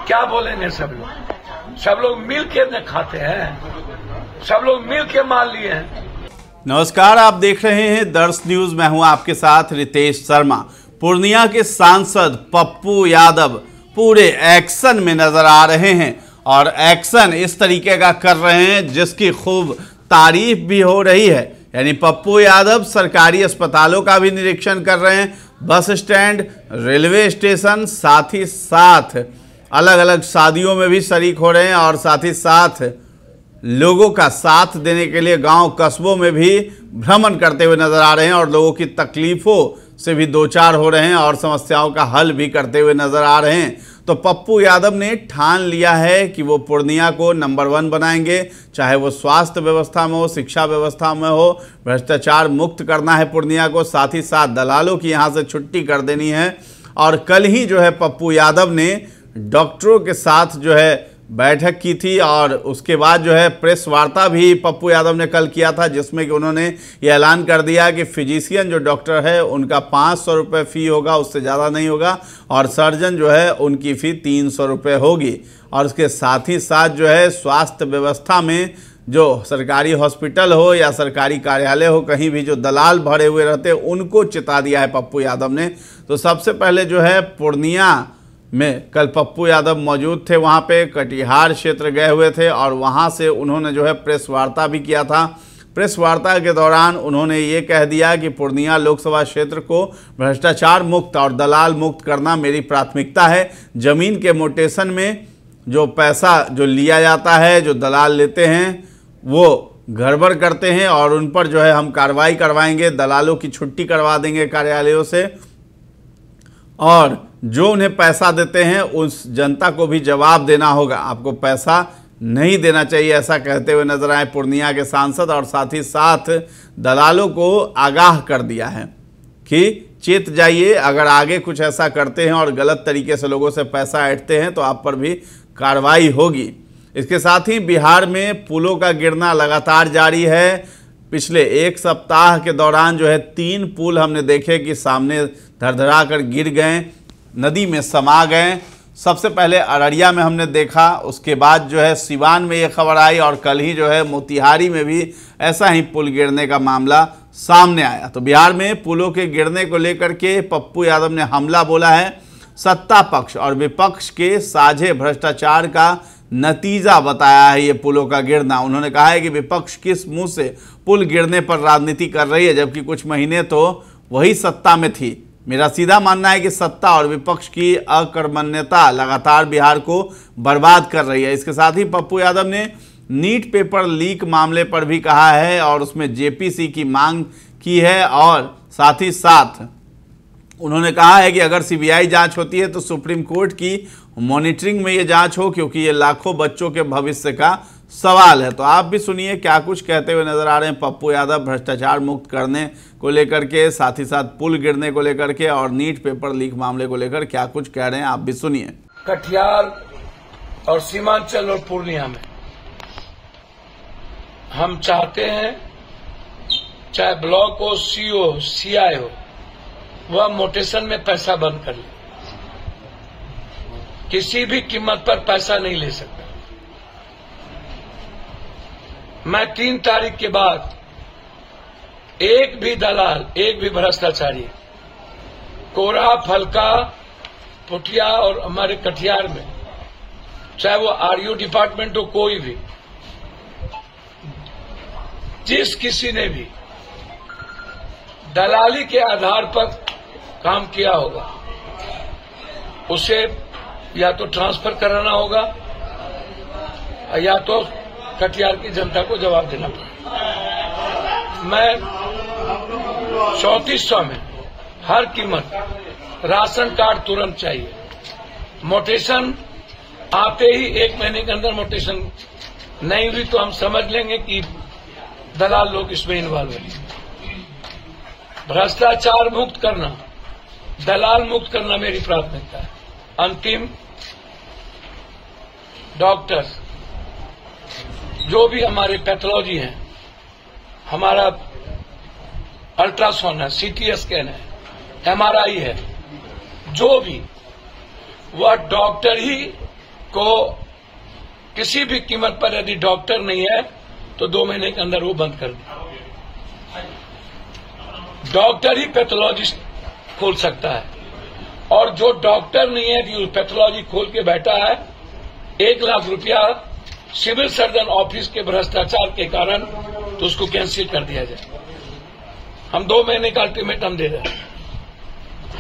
क्या बोलेंगे सब लोग मिल के न खाते हैं, सब लोग मिल के मार लिए हैं। नमस्कार, आप देख रहे हैं दर्श न्यूज। मैं हूं आपके साथ रितेश शर्मा। पूर्णिया के सांसद पप्पू यादव पूरे एक्शन में नजर आ रहे हैं और एक्शन इस तरीके का कर रहे हैं जिसकी खूब तारीफ भी हो रही है। यानी पप्पू यादव सरकारी अस्पतालों का भी निरीक्षण कर रहे हैं, बस स्टैंड, रेलवे स्टेशन, साथ ही साथ अलग अलग शादियों में भी शरीक हो रहे हैं और साथ ही साथ लोगों का साथ देने के लिए गांव कस्बों में भी भ्रमण करते हुए नजर आ रहे हैं और लोगों की तकलीफों से भी दो चार हो रहे हैं और समस्याओं का हल भी करते हुए नजर आ रहे हैं। तो पप्पू यादव ने ठान लिया है कि वो पूर्णिया को नंबर 1 बनाएंगे, चाहे वो स्वास्थ्य व्यवस्था में हो, शिक्षा व्यवस्था में हो। भ्रष्टाचार मुक्त करना है पूर्णिया को, साथ ही साथ दलालों की यहाँ से छुट्टी कर देनी है। और कल ही जो है पप्पू यादव ने डॉक्टरों के साथ जो है बैठक की थी और उसके बाद जो है प्रेस वार्ता भी पप्पू यादव ने कल किया था, जिसमें कि उन्होंने ये ऐलान कर दिया कि फिजिशियन जो डॉक्टर है उनका 500 रुपये फ़ी होगा, उससे ज़्यादा नहीं होगा, और सर्जन जो है उनकी फ़ी 300 रुपये होगी। और उसके साथ ही साथ जो है स्वास्थ्य व्यवस्था में जो सरकारी हॉस्पिटल हो या सरकारी कार्यालय हो, कहीं भी जो दलाल भरे हुए रहते हैं उनको चिता दिया है पप्पू यादव ने। तो सबसे पहले जो है पूर्णिया में कल पप्पू यादव मौजूद थे, वहाँ पे कटिहार क्षेत्र गए हुए थे और वहाँ से उन्होंने जो है प्रेस वार्ता भी किया था। प्रेस वार्ता के दौरान उन्होंने ये कह दिया कि पूर्णिया लोकसभा क्षेत्र को भ्रष्टाचार मुक्त और दलाल मुक्त करना मेरी प्राथमिकता है। ज़मीन के मोटेशन में जो पैसा जो लिया जाता है, जो दलाल लेते हैं, वो गड़बड़ करते हैं और उन पर जो है हम कार्रवाई करवाएंगे, दलालों की छुट्टी करवा देंगे कार्यालयों से, और जो उन्हें पैसा देते हैं उस जनता को भी जवाब देना होगा, आपको पैसा नहीं देना चाहिए, ऐसा कहते हुए नजर आए पूर्णिया के सांसद। और साथ ही साथ दलालों को आगाह कर दिया है कि चेत जाइए, अगर आगे कुछ ऐसा करते हैं और गलत तरीके से लोगों से पैसा ऐंठते हैं तो आप पर भी कार्रवाई होगी। इसके साथ ही बिहार में पुलों का गिरना लगातार जारी है। पिछले एक सप्ताह के दौरान जो है 3 पुल हमने देखे कि सामने धड़धड़ा कर गिर गए, नदी में समा गए। सबसे पहले अररिया में हमने देखा, उसके बाद जो है सिवान में ये खबर आई और कल ही जो है मोतिहारी में भी ऐसा ही पुल गिरने का मामला सामने आया। तो बिहार में पुलों के गिरने को लेकर के पप्पू यादव ने हमला बोला है। सत्ता पक्ष और विपक्ष के साझे भ्रष्टाचार का नतीजा बताया है ये पुलों का गिरना। उन्होंने कहा है कि विपक्ष किस मुंह से पुल गिरने पर राजनीति कर रही है, जबकि कुछ महीने तो वही सत्ता में थी। मेरा सीधा मानना है कि सत्ता और विपक्ष की अकर्मण्यता लगातार बिहार को बर्बाद कर रही है। इसके साथ ही पप्पू यादव ने नीट पेपर लीक मामले पर भी कहा है और उसमें जेपीसी की मांग की है और साथ ही साथ उन्होंने कहा है कि अगर सीबीआई जांच होती है तो सुप्रीम कोर्ट की मॉनिटरिंग में ये जांच हो, क्योंकि ये लाखों बच्चों के भविष्य का सवाल है। तो आप भी सुनिए क्या कुछ कहते हुए नजर आ रहे हैं पप्पू यादव भ्रष्टाचार मुक्त करने को लेकर के, साथ ही साथ पुल गिरने को लेकर के और नीट पेपर लीक मामले को लेकर क्या कुछ कह रहे हैं, आप भी सुनिए। कटिहार और सीमांचल और पूर्णिया में हम चाहते हैं चाहे ब्लॉक हो, सीओ, सीआई हो, वह मोटेशन में पैसा बंद कर ले। किसी भी कीमत पर पैसा नहीं ले सकता। मैं 3 तारीख के बाद एक भी दलाल, एक भी भ्रष्टाचारी कोरा, फलका, पुटिया और हमारे कटिहार में, चाहे वो आरयू डिपार्टमेंट हो, कोई भी, जिस किसी ने भी दलाली के आधार पर काम किया होगा उसे या तो ट्रांसफर कराना होगा या तो कटिहार की जनता को जवाब देना पड़ेगा। मैं 3400 में हर कीमत राशन कार्ड तुरंत चाहिए। मोटेशन आते ही 1 महीने के अंदर मोटेशन नहीं हुई तो हम समझ लेंगे कि दलाल लोग इसमें इन्वॉल्व हैं। भ्रष्टाचार मुक्त करना, दलाल मुक्त करना मेरी प्राथमिकता है। अंतिम डॉक्टर्स जो भी हमारे पैथोलॉजी हैं, हमारा अल्ट्रासाउंड है, सीटी स्कैन है, एमआरआई है, जो भी वह डॉक्टर ही को किसी भी कीमत पर यदि डॉक्टर नहीं है तो 2 महीने के अंदर वो बंद कर दे। डॉक्टर ही पैथोलॉजिस्ट खोल सकता है, और जो डॉक्टर नहीं है कि पैथोलॉजी खोल के बैठा है, 1 लाख रुपया सिविल सर्जन ऑफिस के भ्रष्टाचार के कारण, तो उसको कैंसिल कर दिया जाए। हम 2 महीने का अल्टीमेटम दे रहे हैं।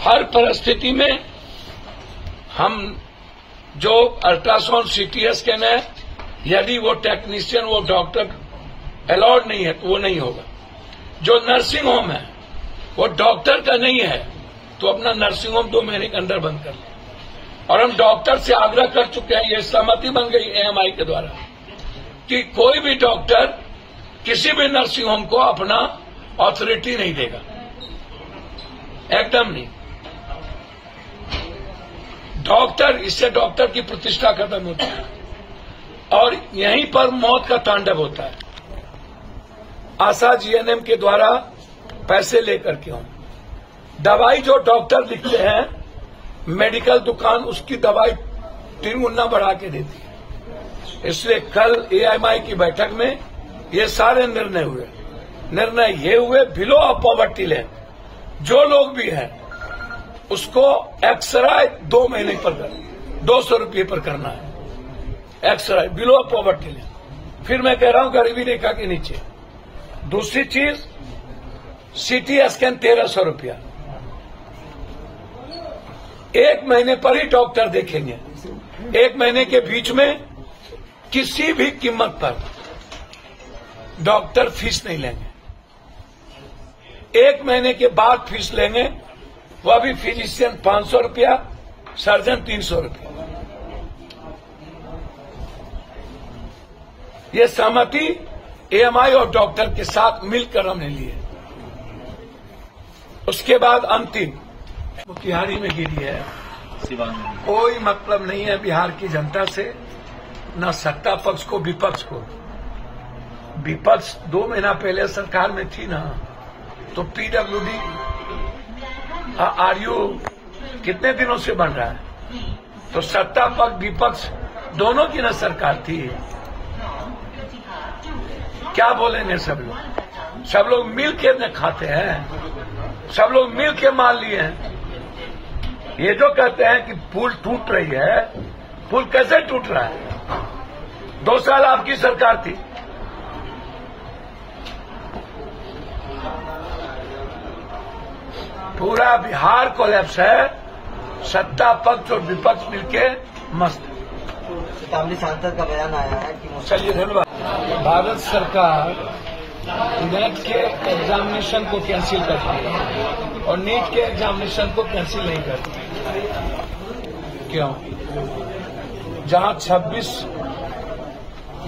हर परिस्थिति में हम जो अल्ट्रासाउंड सीटी स्कैन है, यदि वो टेक्नीशियन वो डॉक्टर अलाउड नहीं है तो वो नहीं होगा। जो नर्सिंग होम है वो डॉक्टर का नहीं है तो अपना नर्सिंग होम 2 महीने के अंदर बंद कर ले। और हम डॉक्टर से आग्रह कर चुके हैं, ये सहमति बन गई एएमआई के द्वारा कि कोई भी डॉक्टर किसी भी नर्सिंग होम को अपना अथॉरिटी नहीं देगा, एकदम नहीं। डॉक्टर, इससे डॉक्टर की प्रतिष्ठा खत्म होती है और यहीं पर मौत का तांडव होता है। आशा जीएनएम के द्वारा पैसे लेकर के हम दवाई जो डॉक्टर लिखते हैं, मेडिकल दुकान उसकी दवाई 3 गुना बढ़ा के देती है। इसलिए कल एएमआई की बैठक में ये सारे निर्णय हुए। निर्णय ये हुए, बिलो ऑफ पॉवर्टी लाइन जो लोग भी हैं उसको एक्सरे 2 महीने पर करना, 200 रुपये पर करना है x-ray, below of poverty line. फिर मैं कह रहा हूं गरीबी रेखा के नीचे। दूसरी चीज, सीटी स्कैन 1300 रुपया, 1 महीने पर ही डॉक्टर देखेंगे। 1 महीने के बीच में किसी भी कीमत पर डॉक्टर फीस नहीं लेंगे। 1 महीने के बाद फीस लेंगे, वह भी फिजिशियन 500 रुपया, सर्जन 300 रुपया। ये सहमति एएमआई और डॉक्टर के साथ मिलकर हमने लिए। उसके बाद अंतिम मोतिहारी में गिरी है। कोई मतलब नहीं है बिहार की जनता से, न सत्ता पक्ष को विपक्ष को। विपक्ष 2 महीना पहले सरकार में थी ना, तो पीडब्ल्यूडी आरयू कितने दिनों से बन रहा है, तो सत्ता पक्ष विपक्ष दोनों की न सरकार थी। क्या बोलेंगे सब लोग? सब लोग मिल के न खाते हैं, सब लोग मिल के माल लिए हैं। ये जो कहते हैं कि पुल टूट रही है, पुल कैसे टूट रहा है? 2 साल आपकी सरकार थी, पूरा बिहार कोलैप्स है। सत्ता पक्ष और विपक्ष मिलके मस्त। चेतावनी सांसद का बयान आया है कि चलिए धन्यवाद। भारत सरकार नेट के एग्जामिनेशन को कैंसिल करती है और नीट के एग्जामिनेशन को कैंसिल नहीं करती। क्यों? जहां 26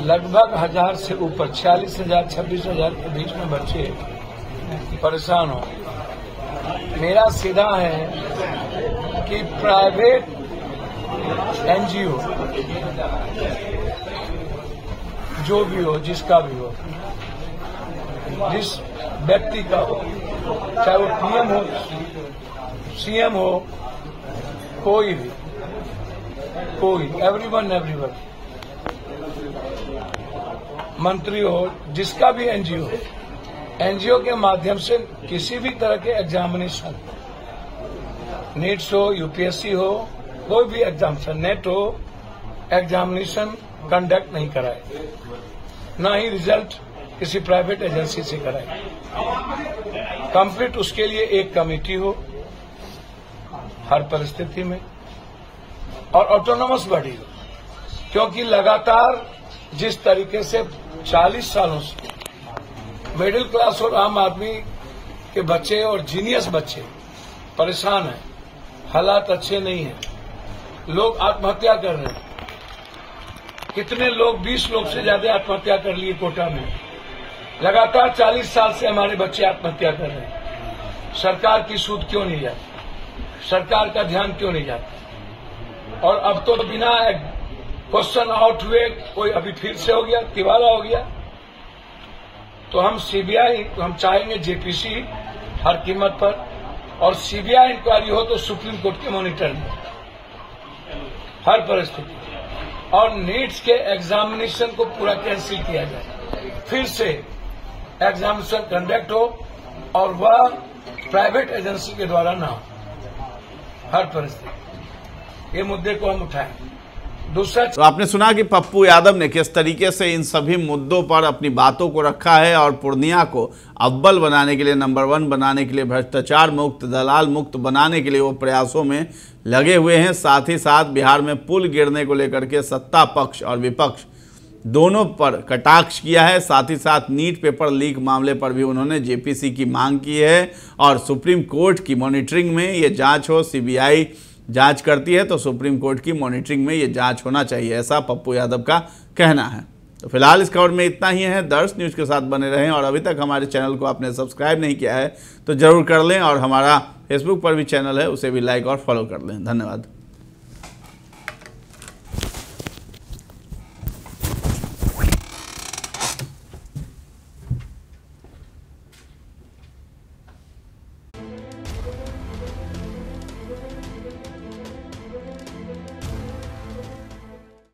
लगभग 1000 से ऊपर 46,000 26,000 के बीच में बच्चे परेशान हो। मेरा सीधा है कि प्राइवेट एनजीओ जो भी हो, जिसका भी हो, जिस व्यक्ति का हो, चाहे वो पीएम हो, सीएम हो, कोई भी, कोई, एवरीवन, मंत्री हो, जिसका भी एनजीओ के माध्यम से किसी भी तरह के एग्जामिनेशन, नीट्स हो, यूपीएससी हो, कोई भी एग्जामिनेशन, नेट हो, एग्जामिनेशन कंडक्ट नहीं कराए, ना ही रिजल्ट किसी प्राइवेट एजेंसी से कराए। कंप्लीट उसके लिए एक कमेटी हो हर परिस्थिति में, और ऑटोनोमस बॉडी हो। क्योंकि लगातार जिस तरीके से 40 सालों से मिडिल क्लास और आम आदमी के बच्चे और जीनियस बच्चे परेशान हैं, हालात अच्छे नहीं हैं, लोग आत्महत्या कर रहे हैं। कितने लोग, 20 लोग से ज्यादा आत्महत्या कर लिए कोटा में। लगातार 40 साल से हमारे बच्चे आत्महत्या कर रहे हैं। सरकार की सूद क्यों नहीं जाती? सरकार का ध्यान क्यों नहीं जाता? और अब तो बिना क्वेश्चन आउट हुए कोई अभी फिर से हो गया, तिवारा हो गया। तो हम सीबीआई, हम चाहेंगे जेपीसी हर कीमत पर, और सीबीआई इंक्वायरी हो तो सुप्रीम कोर्ट के मॉनिटर में हर परिस्थिति। और नीट्स के एग्जामिनेशन को पूरा कैंसिल किया जाए, फिर से एग्जामिनेशन कंडक्ट हो और वह प्राइवेट एजेंसी के द्वारा ना हो। हर परिस्थिति ये मुद्दे को हम उठाएं। दूसरा, तो आपने सुना कि पप्पू यादव ने किस तरीके से इन सभी मुद्दों पर अपनी बातों को रखा है और पूर्णिया को अव्वल बनाने के लिए, नंबर 1 बनाने के लिए, भ्रष्टाचार मुक्त, दलाल मुक्त बनाने के लिए वो प्रयासों में लगे हुए हैं। साथ ही साथ बिहार में पुल गिरने को लेकर के सत्ता पक्ष और विपक्ष दोनों पर कटाक्ष किया है। साथ ही साथ नीट पेपर लीक मामले पर भी उन्होंने जेपीसी की मांग की है और सुप्रीम कोर्ट की मॉनिटरिंग में ये जांच हो। सीबीआई जांच करती है तो सुप्रीम कोर्ट की मॉनिटरिंग में ये जांच होना चाहिए, ऐसा पप्पू यादव का कहना है। तो फिलहाल इस खबर में इतना ही है। दर्श न्यूज़ के साथ बने रहें और अभी तक हमारे चैनल को आपने सब्सक्राइब नहीं किया है तो जरूर कर लें और हमारा फेसबुक पर भी चैनल है, उसे भी लाइक और फॉलो कर लें। धन्यवाद।